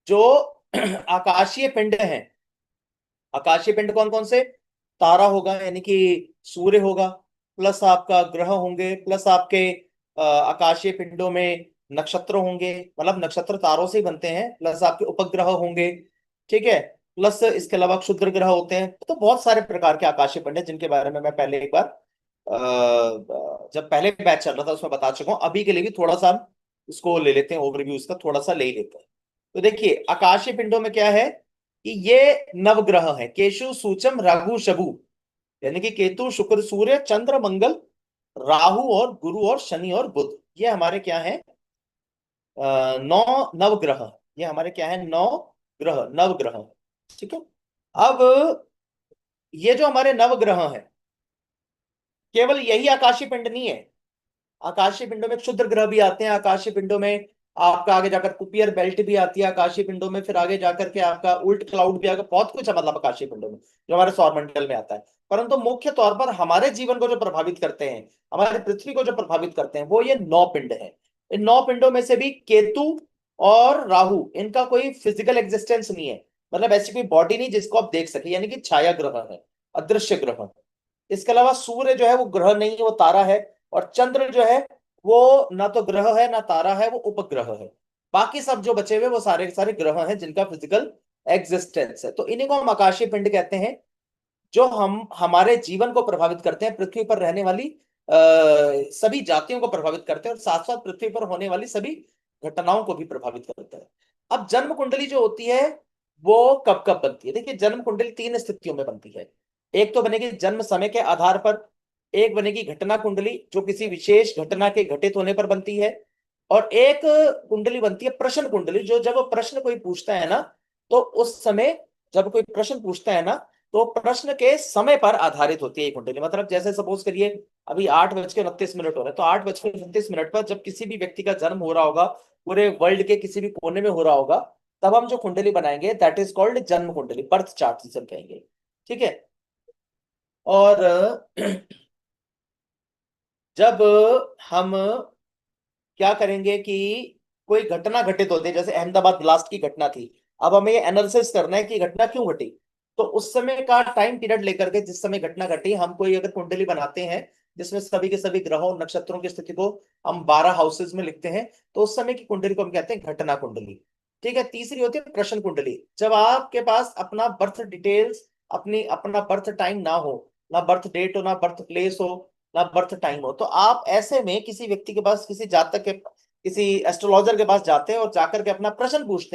जो आकाशीय पिंड हैं, आकाशीय पिंड कौन कौन से? तारा होगा यानी कि सूर्य होगा, प्लस आपका ग्रह होंगे, प्लस आपके आकाशीय पिंडों में नक्षत्र होंगे, मतलब नक्षत्र तारों से ही बनते हैं, प्लस आपके उपग्रह होंगे। ठीक है। प्लस इसके अलावा क्षुद्र ग्रह होते हैं। तो बहुत सारे प्रकार के आकाशीय पिंड हैं जिनके बारे में मैं पहले एक बार जब पहले बैच चल रहा था उसमें बता चुका हूँ। अभी के लिए भी थोड़ा सा हम इसको ले लेते हैं, ओवरव्यू इसका थोड़ा सा ले ही लेते हैं। तो देखिए आकाशीय पिंडों में क्या है कि ये नवग्रह है, केशु सूचम राहु शबु, यानी कि केतु शुक्र सूर्य चंद्र मंगल राहु और गुरु और शनि और बुध, ये हमारे क्या है? नौ नवग्रह। ये हमारे क्या है? नौ ग्रह, नवग्रह। ठीक है। अब ये जो हमारे नवग्रह हैं, केवल यही आकाशीय पिंड नहीं है। आकाशीय पिंडों में क्षुद्र ग्रह भी आते हैं, आकाशीय पिंडों में आपका आगे जाकर कुपियर बेल्ट भी आती है आकाशीय पिंडों में, फिर आगे जाकर के आपका उल्ट क्लाउड भी आगे, बहुत कुछ है मतलब आकाशीय पिंडों में जो हमारे सौरमंडल में आता है। परंतु मुख्य तौर पर हमारे जीवन को जो प्रभावित करते हैं, हमारे पृथ्वी को जो प्रभावित करते हैं, वो ये नौ पिंड है। इन नौ पिंडों में से भी केतु और राहु, इनका कोई फिजिकल एग्जिस्टेंस नहीं है, मतलब ऐसी कोई बॉडी नहीं जिसको आप देख सके, यानी कि छाया ग्रह है, अदृश्य ग्रह है। इसके अलावा सूर्य जो है वो ग्रह नहीं है, वो तारा है। और चंद्र जो है वो ना तो ग्रह है ना तारा है, वो उपग्रह है। बाकी सब जो बचे हुए वो सारे के सारे ग्रह हैं जिनका फिजिकल एग्जिस्टेंस है। तो इन्हीं को हम आकाशीय पिंड कहते हैं, जो हम हमारे जीवन को प्रभावित करते हैं, पृथ्वी पर रहने वाली सभी जातियों को प्रभावित करते हैं, और साथ साथ पृथ्वी पर होने वाली सभी घटनाओं को भी प्रभावित करते हैं। अब जन्म कुंडली जो होती है वो कब कब बनती है? देखिए जन्म कुंडली तीन स्थितियों में बनती है। एक तो बनेगी जन्म समय के आधार पर, एक बनेगी घटना कुंडली जो किसी विशेष घटना के घटित होने पर बनती है, और एक कुंडली बनती है प्रश्न कुंडली, जो जब प्रश्न कोई पूछता है ना, तो उस समय जब कोई प्रश्न पूछता है ना, तो प्रश्न के समय पर आधारित होती है ये कुंडली। मतलब जैसे सपोज करिए अभी 8:29 हो रहे हैं, तो 8:29 पर जब किसी भी व्यक्ति का जन्म हो रहा होगा, पूरे वर्ल्ड के किसी भी कोने में हो रहा होगा, तब हम जो कुंडली बनाएंगे दैट इज कॉल्ड जन्म कुंडली, बर्थ चार्ट जिसे हम कहेंगे। ठीक है। और जब हम क्या करेंगे कि कोई घटना घटित होती है, जैसे अहमदाबाद ब्लास्ट की घटना थी, अब हमें ये एनालिसिस करना है कि घटना क्यों घटी। तो उस समय का टाइम पीरियड लेकर के, जिस समय घटना घटी, हम कोई अगर कुंडली बनाते हैं जिसमें सभी के सभी ग्रहों और नक्षत्रों की स्थिति को हम 12 हाउसेज में लिखते हैं, तो उस समय की कुंडली को हम कहते हैं घटना कुंडली। ठीक है। तीसरी होती है प्रश्न कुंडली, जब आपके पास अपना बर्थ डिटेल्स, अपनी अपना बर्थ टाइम ना हो, ना बर्थ डेट हो, ना बर्थ प्लेस हो, ना बर्थ टाइम हो, तो आप ऐसे में किसी व्यक्ति के पास, किसी जातक के, किसी एस्ट्रोलॉजर के पास जाते हैं और जाकर के अपना प्रश्न पूछते हैं।